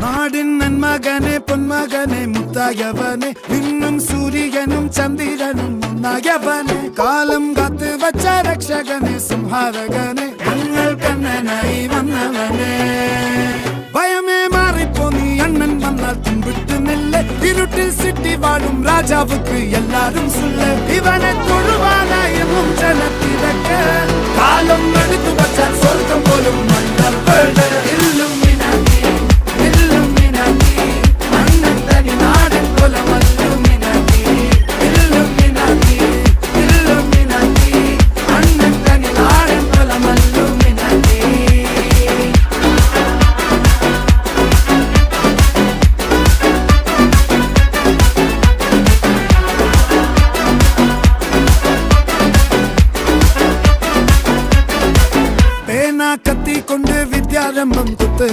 നാടിൻ നന്മകനെ പൊന്മകനെ മുത്തായവനെ നിന്നും സൂര്യനും ചന്ദ്രനും ഒന്നായവനെ കാലം കാത്ത് വച്ച രക്ഷകനെ സംഹാരകനെ ഞങ്ങൾ കണ്ണനായി വന്നവനെ ഭയമേ മാറിപ്പോ നീ അണ്ണൻ വന്നാൽ തുമ്പിട്ട് നില്ല ഇരുട്ടിൽ സിറ്റി വാഴും രാജാവുക്ക് എല്ലാരും സുല്ല ഇവനെ തൊഴുവാനായി എന്നും ജനത്തിരക്ക് കാലം എടുത്തു വച്ചാൽ സ്വർഗം പോലും മണ്ണൽ വേണ്ട കത്തി കൊണ്ട് വിദ്യാരംഭം കുത്ത്